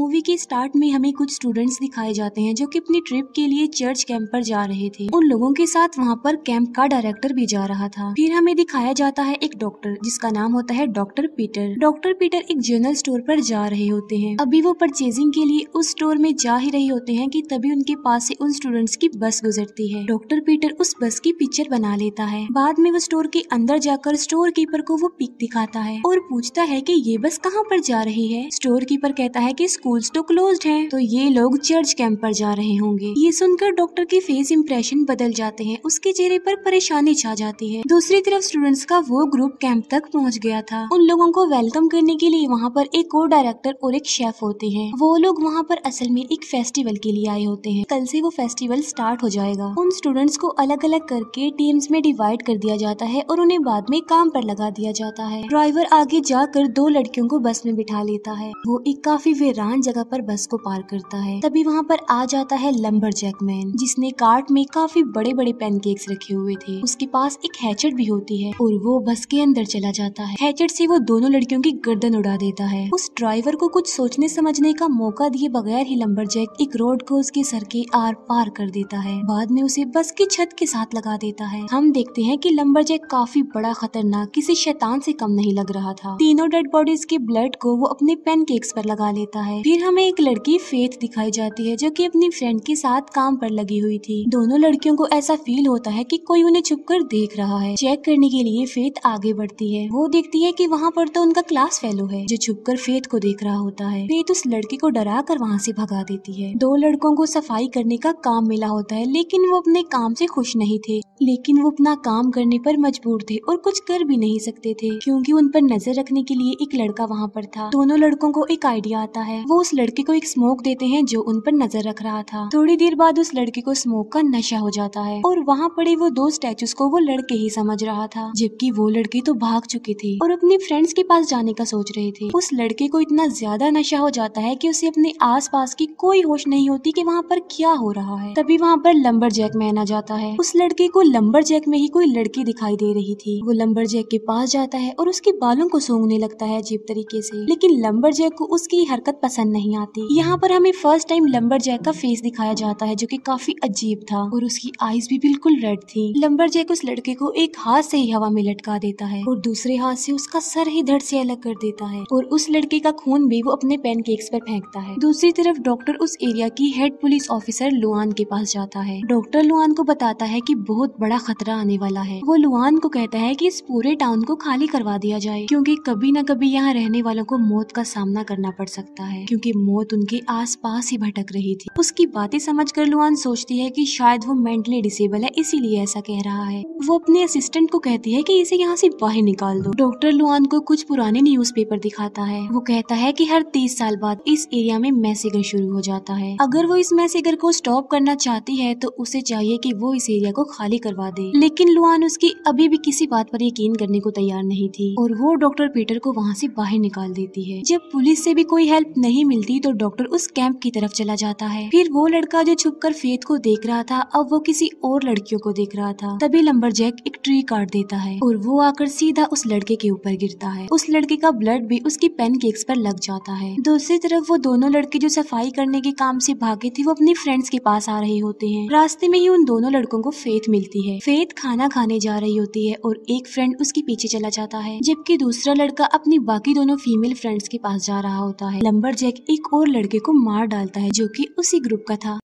Movie के start में हमें कुछ स्टूडेंट्स दिखाए जाते हैं जो कि अपनी ट्रिप के लिए चर्च कैंप पर जा रहे थे। उन लोगों के साथ वहाँ पर कैंप का डायरेक्टर भी जा रहा था। फिर हमें दिखाया जाता है एक डॉक्टर जिसका नाम होता है डॉक्टर पीटर। डॉक्टर पीटर एक जनरल स्टोर पर जा रहे होते हैं। अभी वो परचेजिंग के लिए उस स्टोर में जा ही रहे होते हैं कि तभी उनके पास से उन स्टूडेंट्स की बस गुजरती है। डॉक्टर पीटर उस बस की पिक्चर बना लेता है। बाद में वो स्टोर के अंदर जाकर स्टोर कीपर को वो पिक दिखाता है और पूछता है कि ये बस कहाँ पर जा रही है। स्टोर कीपर कहता है कि स्कूल्स तो क्लोज्ड हैं, तो ये लोग चर्च कैंप पर जा रहे होंगे। ये सुनकर डॉक्टर के फेस इंप्रेशन बदल जाते हैं, उसके चेहरे पर परेशानी छा जाती है। दूसरी तरफ स्टूडेंट्स का वो ग्रुप कैंप तक पहुंच गया था। उन लोगों को वेलकम करने के लिए वहाँ पर एक और डायरेक्टर और एक शेफ होते हैं। वो लोग वहाँ पर असल में एक फेस्टिवल के लिए आए होते हैं। कल से वो फेस्टिवल स्टार्ट हो जाएगा। उन स्टूडेंट्स को अलग अलग करके टीम्स में डिवाइड कर दिया जाता है और उन्हें बाद में काम पर लगा दिया जाता है। ड्राइवर आगे जाकर दो लड़कियों को बस में बिठा लेता है। वो एक काफी वीरान जगह पर बस को पार करता है। तभी वहाँ पर आ जाता है लंबरजैक मैन, जिसने कार्ट में काफी बड़े बड़े पैनकेक्स रखे हुए थे। उसके पास एक हैचेट भी होती है और वो बस के अंदर चला जाता है। हैचेट से वो दोनों लड़कियों की गर्दन उड़ा देता है। उस ड्राइवर को कुछ सोचने समझने का मौका दिए बगैर ही लंबरजैक एक रोड को उसके सर के आर पार कर देता है। बाद में उसे बस की छत के साथ लगा देता है। हम देखते हैं कि लंबरजैक काफी बड़ा खतरनाक किसी शैतान से कम नहीं लग रहा था। तीनों डेड बॉडीज के ब्लड को वो अपने पैनकेक्स पर लगा लेता है। फिर हमें एक लड़की फेथ दिखाई जाती है जो कि अपनी फ्रेंड के साथ काम पर लगी हुई थी। दोनों लड़कियों को ऐसा फील होता है कि कोई उन्हें छुपकर देख रहा है। चेक करने के लिए फेथ आगे बढ़ती है। वो देखती है कि वहाँ पर तो उनका क्लास फेलो है जो छुपकर फेथ को देख रहा होता है। फेथ उस लड़की को डरा कर वहाँ से भगा देती है। दो लड़कों को सफाई करने का काम मिला होता है, लेकिन वो अपने काम से खुश नहीं थे। लेकिन वो अपना काम करने पर मजबूर थे और कुछ कर भी नहीं सकते थे क्योंकि उन पर नजर रखने के लिए एक लड़का वहाँ पर था। दोनों लड़कों को एक आइडिया आता है। वो उस लड़के को एक स्मोक देते हैं जो उन पर नजर रख रहा था। थोड़ी देर बाद उस लड़के को स्मोक का नशा हो जाता है और वहाँ पड़े वो दो स्टैचूज को वो लड़के ही समझ रहा था, जबकि वो लड़के तो भाग चुके थे और अपने फ्रेंड्स के पास जाने का सोच रहे थे। उस लड़के को इतना ज्यादा नशा हो जाता है कि उसे अपने आस पास की कोई होश नहीं होती कि वहाँ पर क्या हो रहा है। तभी वहाँ पर लंबरजैक मैन आ जाता है। उस लड़के को लंबरजैक में ही कोई लड़की दिखाई दे रही थी। वो लंबरजैक के पास जाता है और उसके बालों को सूंघने लगता है अजीब तरीके से, लेकिन लंबरजैक को उसकी हरकत पसंद नहीं आती। यहाँ पर हमें फर्स्ट टाइम लंबरजैक का फेस दिखाया जाता है जो कि काफी अजीब था और उसकी आईज भी बिल्कुल रेड थी। लंबरजैक उस लड़के को एक हाथ से ही हवा में लटका देता है और दूसरे हाथ से उसका सर ही धड़ से अलग कर देता है और उस लड़के का खून भी वो अपने पैनकेक्स पर फेंकता है। दूसरी तरफ डॉक्टर उस एरिया की हेड पुलिस ऑफिसर लुआन के पास जाता है। डॉक्टर लुआन को बताता है कि बहुत बड़ा खतरा आने वाला है। वो लुआन को कहता है कि इस पूरे टाउन को खाली करवा दिया जाए क्योंकि कभी न कभी यहाँ रहने वालों को मौत का सामना करना पड़ सकता है, क्योंकि मौत उनके आसपास ही भटक रही थी। उसकी बातें समझकर लुआन सोचती है कि शायद वो मेंटली डिसेबल है, इसीलिए ऐसा कह रहा है। वो अपने असिस्टेंट को कहती है कि इसे यहाँ से बाहर निकाल दो। डॉक्टर लुआन को कुछ पुराने न्यूज़पेपर दिखाता है। वो कहता है कि हर 30 साल बाद इस एरिया में मैसेगर शुरू हो जाता है। अगर वो इस मैसेगर को स्टॉप करना चाहती है तो उसे चाहिए कि वो इस एरिया को खाली करवा दे, लेकिन लुआन उसकी अभी भी किसी बात पर यकीन करने को तैयार नहीं थी और वो डॉक्टर पीटर को वहाँ से बाहर निकाल देती है। जब पुलिस से भी कोई हेल्प नहीं मिलती तो डॉक्टर उस कैंप की तरफ चला जाता है। फिर वो लड़का जो छुपकर फेथ को देख रहा था अब वो किसी और लड़कियों को देख रहा था। तभी लंबरजैक एक ट्री काट देता है और वो आकर सीधा उस लड़के के ऊपर गिरता है। उस लड़के का ब्लड भी उसकी पैनकेक्स पर लग जाता है। दूसरी तरफ वो दोनों लड़के जो सफाई करने के काम से भागे थे वो अपनी फ्रेंड्स के पास आ रहे होते हैं। रास्ते में ही उन दोनों लड़कों को फेथ मिलती है। फेथ खाना खाने जा रही होती है और एक फ्रेंड उसके पीछे चला जाता है, जबकि दूसरा लड़का अपनी बाकी दोनों फीमेल फ्रेंड्स के पास जा रहा होता है। लंबरजैक एक और लड़के को मार डालता है जो कि उसी ग्रुप का था।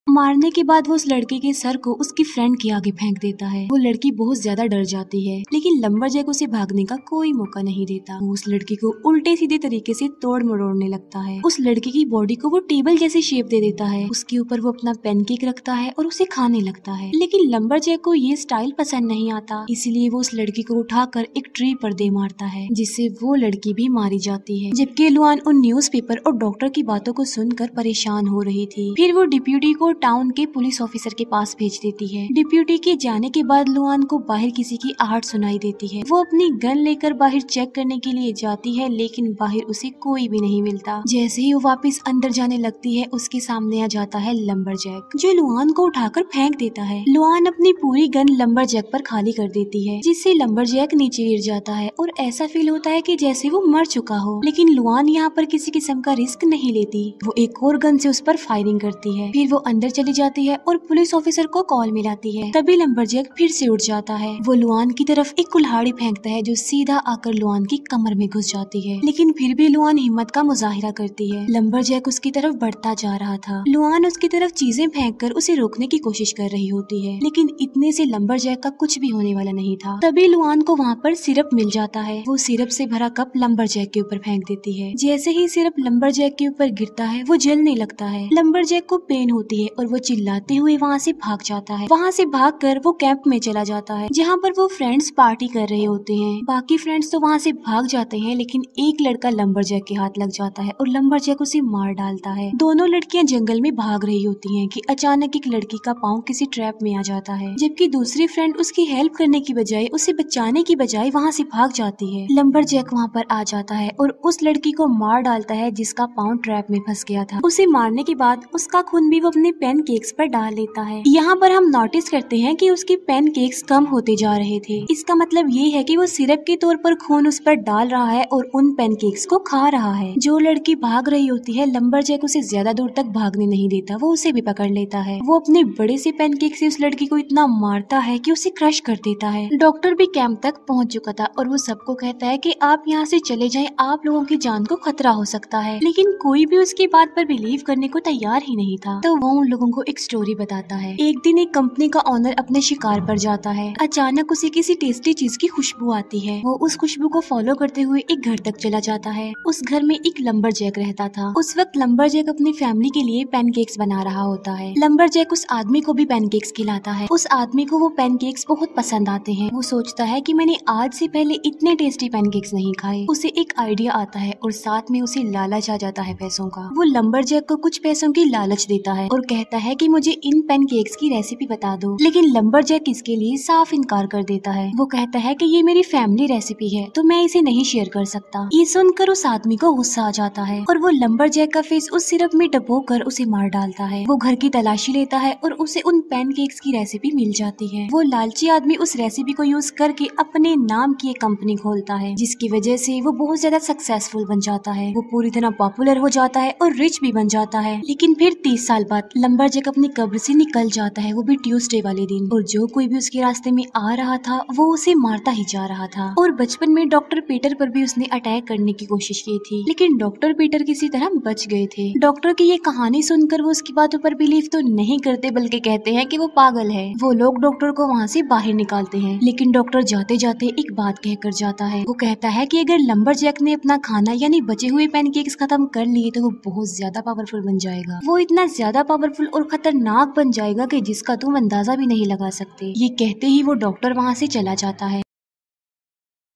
मारने के बाद वो उस लड़के के सर को उसकी फ्रेंड के आगे फेंक देता है। वो लड़की बहुत ज्यादा डर जाती है, लेकिन लंबरजैक उसे भागने का कोई मौका नहीं देता। वो उस लड़की को उल्टे सीधे तरीके से तोड़ मरोड़ने लगता है। उस लड़की की बॉडी को वो टेबल जैसी शेप दे देता है। उसके ऊपर वो अपना पैनकेक रखता है और उसे खाने लगता है, लेकिन लंबरजैक को ये स्टाइल पसंद नहीं आता, इसलिए वो उस लड़की को उठाकर एक ट्री पर दे मारता है, जिससे वो लड़की भी मारी जाती है। जबकि लुआन उन न्यूज़पेपर और डॉक्टर की बातों को सुनकर परेशान हो रही थी। फिर वो डिप्यूटी को टाउन के पुलिस ऑफिसर के पास भेज देती है। डिप्यूटी के जाने के बाद लुआन को बाहर किसी की आहट सुनाई देती है। वो अपनी गन लेकर बाहर चेक करने के लिए जाती है, लेकिन बाहर उसे कोई भी नहीं मिलता। जैसे ही वो वापस अंदर जाने लगती है, उसके सामने आ जाता है लंबरजैक, जो लुआन को उठाकर फेंक देता है। लुआन अपनी पूरी गन लंबरजैक पर खाली कर देती है, जिससे लंबरजैक नीचे गिर जाता है और ऐसा फील होता है कि जैसे वो मर चुका हो। लेकिन लुआन यहाँ पर किसी किस्म का रिस्क नहीं लेती। वो एक और गन से उस पर फायरिंग करती है। फिर वो अंदर चली जाती है और पुलिस ऑफिसर को कॉल मिलाती है। तभी लंबरजैक फिर से उठ जाता है। वो लुआन की तरफ एक कुल्हाड़ी फेंकता है, जो सीधा आकर लुआन की कमर में घुस जाती है। लेकिन फिर भी लुआन हिम्मत का मुजाहिरा करती है। लंबरजैक उसकी तरफ बढ़ता जा रहा था। लुआन उसकी तरफ चीजें फेंककर उसे रोकने की कोशिश कर रही होती है, लेकिन इतने से लंबरजैक का कुछ भी होने वाला नहीं था। तभी लुआन को वहाँ पर सिरप मिल जाता है। वो सिरप से भरा कप लंबरजैक के ऊपर फेंक देती है। जैसे ही सिरप लंबरजैक के ऊपर गिरता है, वो जलने लगता है। लंबरजैक को पेन होती है और वो चिल्लाते हुए वहाँ से भाग जाता है। वहाँ से भागकर वो कैंप में चला जाता है, जहाँ पर वो फ्रेंड्स पार्टी कर रहे होते हैं। बाकी फ्रेंड्स तो वहाँ से भाग जाते हैं, लेकिन एक लड़का लंबरजैक के हाथ लग जाता है और लंबरजैक उसे मार डालता है। दोनों लड़कियां जंगल में भाग रही होती हैं कि अचानक एक लड़की का पाँव किसी ट्रैप में आ जाता है, जबकि दूसरी फ्रेंड उसकी हेल्प करने की बजाय, उसे बचाने की बजाय वहाँ से भाग जाती है। लंबरजैक वहाँ पर आ जाता है और उस लड़की को मार डालता है जिसका पाँव ट्रैप में फंस गया था। उसे मारने के बाद उसका खून भी वो अपने पैनकेक्स पर डाल लेता है। यहाँ पर हम नोटिस करते हैं कि उसके पैनकेक्स कम होते जा रहे थे। इसका मतलब ये है कि वो सिरप के तौर पर खून उस पर डाल रहा है और उन पैनकेक्स को खा रहा है। जो लड़की भाग रही होती है, लंबरजैक उसे ज्यादा दूर तक भागने नहीं देता, वो उसे भी पकड़ लेता है। वो अपने बड़े से पैनकेक से उस लड़की को इतना मारता है कि उसे क्रश कर देता है। डॉक्टर भी कैंप तक पहुंच चुका था और वो सबको कहता है कि आप यहाँ से चले जाएं, आप लोगों की जान को खतरा हो सकता है। लेकिन कोई भी उसकी बात पर बिलीव करने को तैयार ही नहीं था। तो वो उन लोगों को एक स्टोरी बताता है। एक दिन एक कंपनी का ओनर अपने शिकार पर जाता है। अचानक उसे किसी टेस्टी चीज की खुशबू आती है। वो उस खुशबू को फॉलो करते हुए एक घर तक चला जाता है। उस घर में एक लंबरजैक रहता था। उस वक्त लंबरजैक अपनी फैमिली के लिए पैनकेक्स बना रहा होता है। लंबरजैक उस आदमी को भी पैनकेक्स खिलाता है। उस आदमी को वो पैनकेक्स बहुत पसंद आते हैं। वो सोचता है कि मैंने आज से पहले इतने टेस्टी पैनकेक्स नहीं खाए। उसे एक आइडिया आता है और साथ में उसे लालच आ जाता है पैसों का। वो लंबरजैक को कुछ पैसों की लालच देता है और कहता है कि मुझे इन पैनकेक्स की रेसिपी बता दो। लेकिन लंबरजैक इसके लिए साफ इनकार कर देता है। वो कहता है कि ये मेरी फैमिली रेसिपी है, तो मैं इसे नहीं शेयर कर सकता। ये सुनकर उस आदमी को गुस्सा आ जाता है और वो लंबरजैक का फेस उस सिरप में डुबोकर उसे मार डालता है। वो घर की तलाशी लेता है और उसे उन पैनकेक्स की रेसिपी मिल जाती है। वो लालची आदमी उस रेसिपी को यूज करके अपने नाम की एक कंपनी खोलता है, जिसकी वजह से वो बहुत ज्यादा सक्सेसफुल बन जाता है। वो पूरी तरह पॉपुलर हो जाता है और रिच भी बन जाता है। लेकिन फिर 30 साल बाद लंबरजैक अपनी कब्र से निकल जाता है, वो भी ट्यूसडे वाले दिन। और जो कोई भी उसके रास्ते में आ रहा था, वो उसे मारता ही जा रहा था। और बचपन में डॉक्टर पीटर पर भी उसने अटैक करने की कोशिश की थी, लेकिन डॉक्टर पीटर किसी तरह बच गए थे। डॉक्टर की ये कहानी सुनकर वो उसकी बातों पर बिलीव तो नहीं करते, बल्कि कहते हैं कि वो पागल है। वो लोग डॉक्टर को वहाँ से बाहर निकालते हैं, लेकिन डॉक्टर जाते जाते एक बात कहकर जाता है। वो कहता है कि अगर लंबरजैक ने अपना खाना यानी बचे हुए पैनकेक्स खत्म कर लिए तो वो बहुत ज्यादा पावरफुल बन जाएगा। वो इतना ज्यादा पावरफुल और खतरनाक बन जाएगा कि जिसका तुम अंदाजा भी नहीं लगा सकते। ये कहते ही वो डॉक्टर वहाँ से चला जाता है।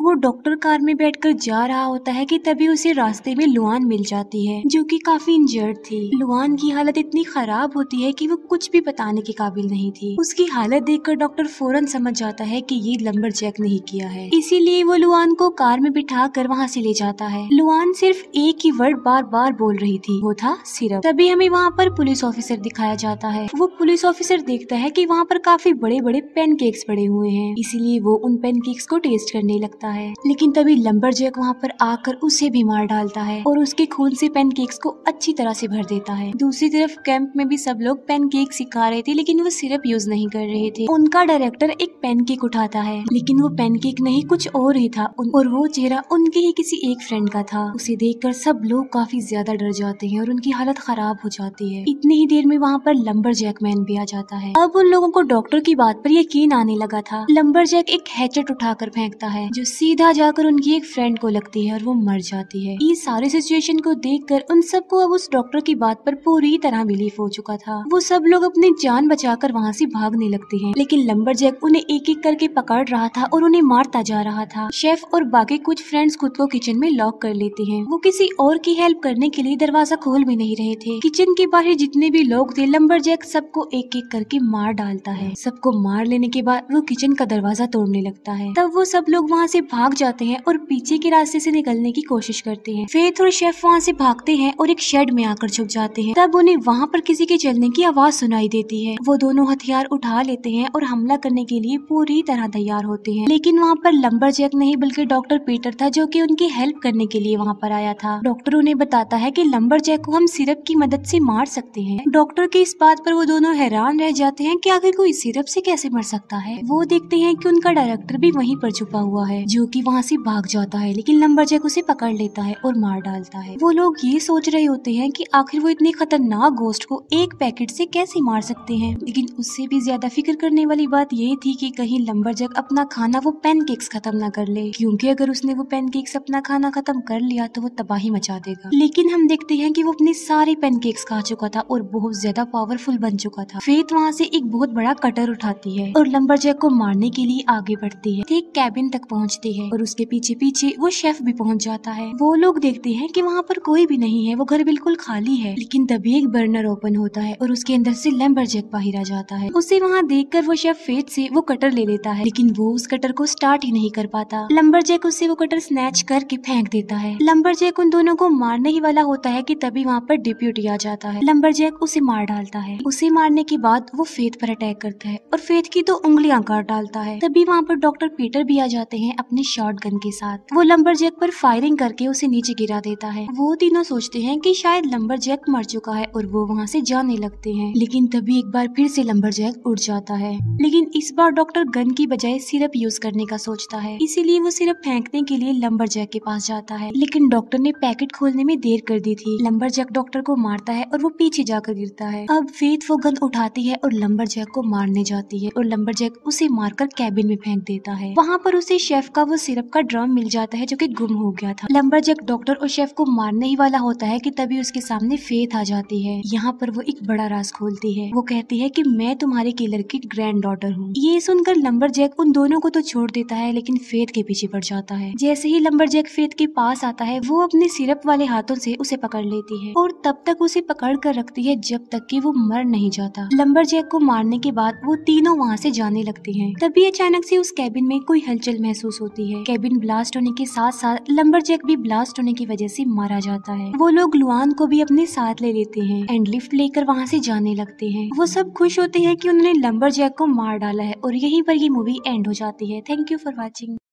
वो डॉक्टर कार में बैठकर जा रहा होता है कि तभी उसे रास्ते में लुआन मिल जाती है, जो कि काफी इंजर्ड थी। लुआन की हालत इतनी खराब होती है कि वो कुछ भी बताने के काबिल नहीं थी। उसकी हालत देखकर डॉक्टर फौरन समझ जाता है कि ये लंबरजैक नहीं किया है, इसीलिए वो लुआन को कार में बिठा कर वहाँ से ले जाता है। लुआन सिर्फ एक ही वर्ड बार बार बोल रही थी, वो था सिरप। तभी हमें वहाँ पर पुलिस ऑफिसर दिखाया जाता है। वो पुलिस ऑफिसर देखता है कि वहाँ पर काफी बड़े बड़े पैनकेक्स पड़े हुए हैं, इसीलिए वो उन पैनकेक्स को टेस्ट करने लगता है। लेकिन तभी लंबरजैक वहाँ पर आकर उसे भी मार डालता है और उसके खून से पैनकेक्स को अच्छी तरह से भर देता है। दूसरी तरफ कैंप में भी सब लोग पैनकेक सिखा रहे थे, लेकिन वो सिरप यूज नहीं कर रहे थे। उनका डायरेक्टर एक पैनकेक उठाता है, लेकिन वो पैनकेक नहीं कुछ और ही था और वो चेहरा उनके ही किसी एक फ्रेंड का था। उसे देखकर सब लोग काफी ज्यादा डर जाते हैं और उनकी हालत खराब हो जाती है। इतनी ही देर में वहाँ पर लंबरजैक मैन भी आ जाता है। अब उन लोगों को डॉक्टर की बात पर यकीन आने लगा था। लंबरजैक एक हैचेट उठाकर फेंकता है, जो सीधा जाकर उनकी एक फ्रेंड को लगती है और वो मर जाती है। इस सारे सिचुएशन को देखकर उन सबको अब उस डॉक्टर की बात पर पूरी तरह बिलीव हो चुका था। वो सब लोग अपनी जान बचाकर वहाँ से भागने लगते हैं, लेकिन लंबरजैक उन्हें एक एक करके पकड़ रहा था और उन्हें मारता जा रहा था। शेफ और बाकी कुछ फ्रेंड्स खुद को किचन में लॉक कर लेते हैं। वो किसी और की हेल्प करने के लिए दरवाजा खोल भी नहीं रहे थे। किचन के बाहर जितने भी लोग थे, लंबरजैक सबको एक एक करके मार डालता है। सबको मार लेने के बाद वो किचन का दरवाजा तोड़ने लगता है। तब वो सब लोग वहाँ से भाग जाते हैं और पीछे के रास्ते से निकलने की कोशिश करते हैं। फेथ और शेफ वहाँ से भागते हैं और एक शेड में आकर छुप जाते हैं। तब उन्हें वहाँ पर किसी के चलने की आवाज सुनाई देती है। वो दोनों हथियार उठा लेते हैं और हमला करने के लिए पूरी तरह तैयार होते हैं, लेकिन वहाँ पर लंबरजैक नहीं बल्कि डॉक्टर पीटर था जो कि उनकी हेल्प करने के लिए वहाँ पर आया था। डॉक्टर उन्हें बताता है कि लंबरजैक को हम सिरप की मदद से मार सकते हैं। डॉक्टर की इस बात पर वो दोनों हैरान रह जाते हैं कि आखिर कोई सिरप से कैसे मर सकता है। वो देखते हैं कि उनका डायरेक्टर भी वहीं पर छुपा हुआ है, जो कि वहाँ से भाग जाता है, लेकिन लंबरजैक उसे पकड़ लेता है और मार डालता है। वो लोग ये सोच रहे होते हैं कि आखिर वो इतनी खतरनाक गोश्त को एक पैकेट से कैसे मार सकते हैं, लेकिन उससे भी ज्यादा फिक्र करने वाली बात ये थी कि कहीं लंबरजैक अपना खाना वो पैनकेक्स खत्म ना कर ले, क्योंकि अगर उसने वो पैनकेक्स अपना खाना खत्म कर लिया तो वो तबाही मचा देगा। लेकिन हम देखते हैं कि वो अपने सारे पैनकेक्स खा चुका था और बहुत ज्यादा पावरफुल बन चुका था। फेथ वहाँ से एक बहुत बड़ा कटर उठाती है और लंबरजैक को मारने के लिए आगे बढ़ती है। एक कैबिन तक पहुँचती है और उसके पीछे पीछे वो शेफ भी पहुँच जाता है। वो लोग देखते हैं कि वहाँ पर कोई भी नहीं है, वो घर बिल्कुल खाली है, लेकिन तभी एक बर्नर ओपन होता है और उसके अंदर से लंबरजैक बाहर आ जाता है। उसे वहाँ देखकर वो शेफ फेथ से वो कटर ले लेता है, लेकिन वो उस कटर को स्टार्ट ही नहीं कर पाता। लंबरजैक उससे वो कटर स्नैच करके फेंक देता है। लंबरजैक उन दोनों को मारने ही वाला होता है कि तभी वहाँ पर डिप्यूटी आ जाता है। लंबरजैक उसे मार डालता है। उसे मारने के बाद वो फेथ पर अटैक करता है और फेथ की 2 उंगलियां काट डालता है। तभी वहाँ पर डॉक्टर पीटर भी आ जाते हैं अपने शॉटगन के साथ। वो लंबरजैक पर फायरिंग करके उसे नीचे गिरा देता है। वो तीनों सोचते हैं कि शायद लंबरजैक मर चुका है और वो वहाँ से जाने लगते हैं, लेकिन तभी एक बार फिर से लंबरजैक उड़ जाता है। लेकिन इस बार डॉक्टर गन की बजाय सिरप यूज करने का सोचता है, इसीलिए वो सिरप फेंकने के लिए लंबरजैक के पास जाता है, लेकिन डॉक्टर ने पैकेट खोलने में देर कर दी थी। लंबरजैक डॉक्टर को मारता है और वो पीछे जाकर गिरता है। अब फेथ वो गन उठाती है और लंबरजैक को मारने जाती है और लंबरजैक उसे मारकर कैबिन में फेंक देता है। वहाँ पर उसे शेफ का वो सिरप का ड्रम मिल जाता है जो कि गुम हो गया था। लंबरजैक डॉक्टर और शेफ को मारने ही वाला होता है कि तभी उसके सामने फेथ आ जाती है। यहाँ पर वो एक बड़ा राज खोलती है। वो कहती है कि मैं तुम्हारे किलर की ग्रैंड डॉटर हूँ। ये सुनकर लंबरजैक उन दोनों को तो छोड़ देता है, लेकिन फेथ के पीछे पड़ जाता है। जैसे ही लंबरजैक फेथ के पास आता है, वो अपने सिरप वाले हाथों से उसे पकड़ लेती है और तब तक उसे पकड़ कर रखती है जब तक कि वो मर नहीं जाता। लंबरजैक को मारने के बाद वो तीनों वहाँ से जाने लगते हैं। तभी अचानक से उस कैबिन में कोई हलचल महसूस होती है। कैबिन ब्लास्ट होने के साथ साथ लंबरजैक भी ब्लास्ट होने की वजह से मारा जाता है। वो लोग लुआन को भी अपने साथ ले लेते हैं एंड लिफ्ट लेकर वहाँ से जाने लगते हैं। वो सब खुश होते हैं कि उन्होंने लंबरजैक को मार डाला है और यहीं पर ये मूवी एंड हो जाती है। Thank you for watching.